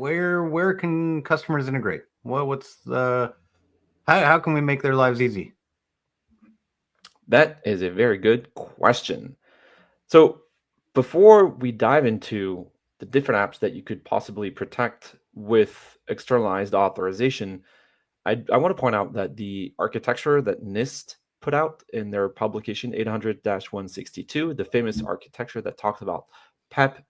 where can customers integrate? What's the how can we make their lives easy? That is a very good question. So, before we dive into the different apps that you could possibly protect with externalized authorization, I want to point out that the architecture that NIST put out in their publication 800-162, the famous architecture that talks about PEP,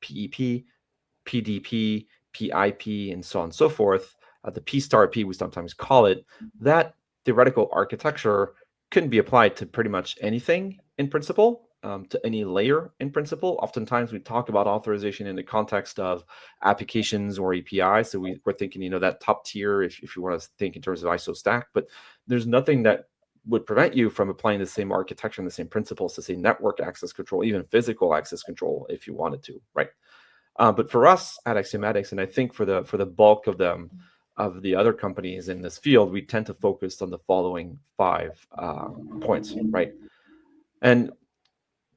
PDP, PIP, and so on and so forth, the P star P we sometimes call it, that theoretical architecture can be applied to pretty much anything in principle, to any layer in principle. Oftentimes we talk about authorization in the context of applications or APIs. So we're thinking, that top tier, if you want to think in terms of ISO stack, but there's nothing that would prevent you from applying the same architecture and the same principles to say network access control, even physical access control, if you wanted to, right? But for us at Axiomatics, and I think for the bulk of them, of the other companies in this field, we tend to focus on the following five points, right? And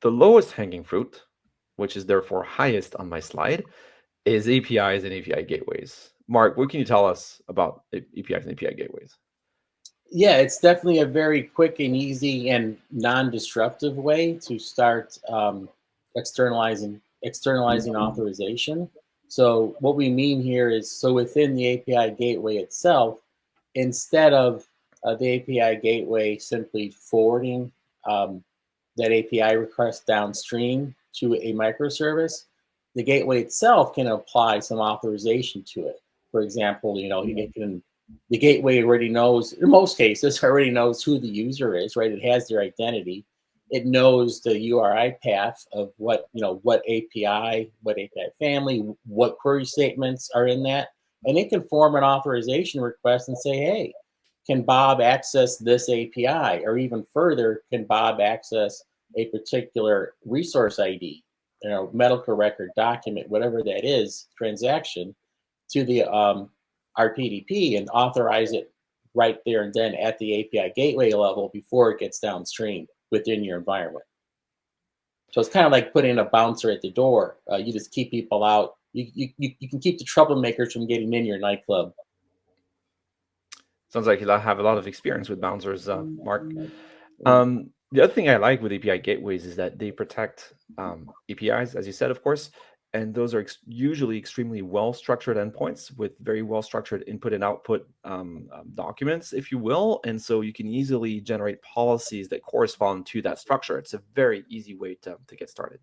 the lowest hanging fruit, which is therefore highest on my slide, is APIs and API gateways. Mark, what can you tell us about APIs and API gateways? Yeah, it's definitely a very quick and easy and non-disruptive way to start externalizing authorization. So what we mean here is, so within the API gateway itself, instead of the API gateway simply forwarding that API request downstream to a microservice, the gateway itself can apply some authorization to it. For example, the gateway already knows, in most cases, already knows who the user is, right? It has their identity. It knows the URI path of what API family, what query statements are in that. And it can form an authorization request and say, hey, can Bob access this API? Or even further, can Bob access a particular resource ID, medical record, document, whatever that is, transaction, to the RPDP and authorize it right there and then at the API gateway level before it gets downstream within your environment. So it's kind of like putting a bouncer at the door. You just keep people out. You can keep the troublemakers from getting in your nightclub. Sounds like you have a lot of experience with bouncers, Mark. The other thing I like with API gateways is that they protect APIs, as you said, of course, and those are usually extremely well-structured endpoints with very well-structured input and output documents, if you will. And so you can easily generate policies that correspond to that structure. It's a very easy way to get started.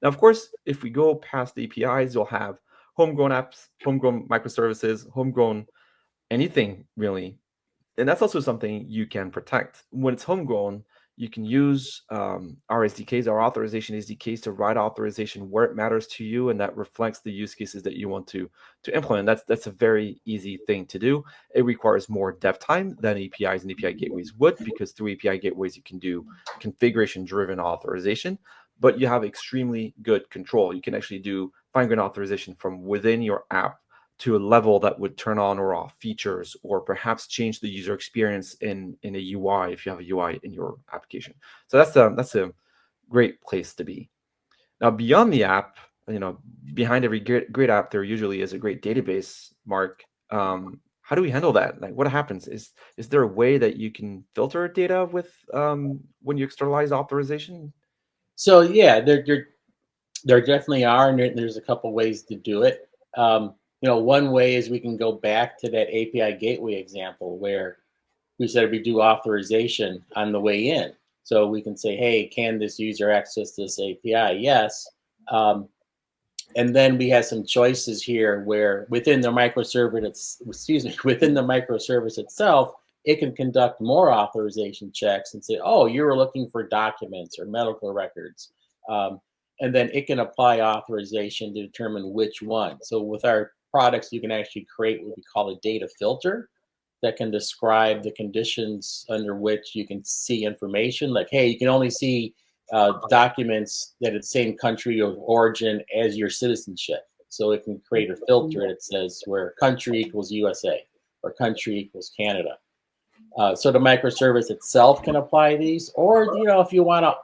Now, of course, if we go past the APIs, you'll have homegrown apps, homegrown microservices, homegrown anything, really. And that's also something you can protect. When it's homegrown, you can use our SDKs, our authorization SDKs, to write authorization where it matters to you, and that reflects the use cases that you want to implement. That's a very easy thing to do. It requires more dev time than APIs and API gateways would, because through API gateways you can do configuration-driven authorization, but you have extremely good control. You can actually do fine-grained authorization from within your app to a level that would turn on or off features, or perhaps change the user experience in a UI if you have a UI in your application. So that's a great place to be. Now, beyond the app, behind every great app, there usually is a great database. Mark, how do we handle that? Like, what happens? Is there a way that you can filter data with when you externalize authorization? So yeah, there definitely are, and there's a couple ways to do it. One way is we can go back to that API gateway example where we said we do authorization on the way in. So we can say, hey, can this user access this API? Yes. And then we have some choices here where within the microservice, within the microservice itself, it can conduct more authorization checks and say, oh, you were looking for documents or medical records. And then it can apply authorization to determine which one. So with our products, you can actually create what we call a data filter that can describe the conditions under which you can see information. Like, hey, you can only see documents that are the same country of origin as your citizenship. So it can create a filter that says where country equals USA or country equals Canada. So the microservice itself can apply these, or if you want to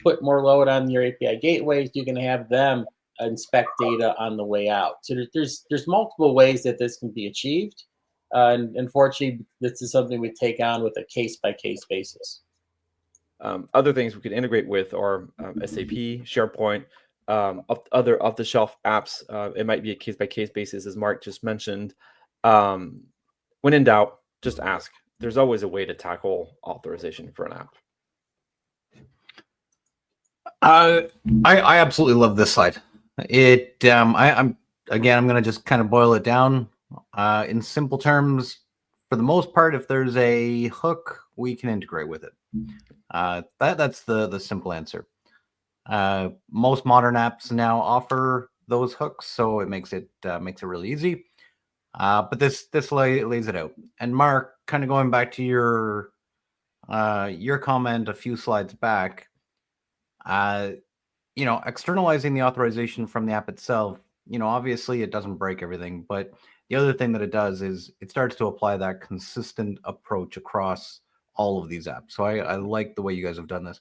put more load on your API gateways, you can have them inspect data on the way out. So there's multiple ways that this can be achieved. And unfortunately, this is something we take on with a case-by-case basis. Other things we could integrate with are SAP, SharePoint, other off-the-shelf apps. It might be a case-by-case basis, as Mark just mentioned. When in doubt, just ask. There's always a way to tackle authorization for an app. I absolutely love this slide. I'm going to just kind of boil it down in simple terms. For the most part, if there's a hook, we can integrate with it. That's the simple answer. Most modern apps now offer those hooks, so it makes it really easy. But this lays it out. And Mark, kind of going back to your comment a few slides back, externalizing the authorization from the app itself, obviously it doesn't break everything, but the other thing that it does is it starts to apply that consistent approach across all of these apps. So I like the way you guys have done this.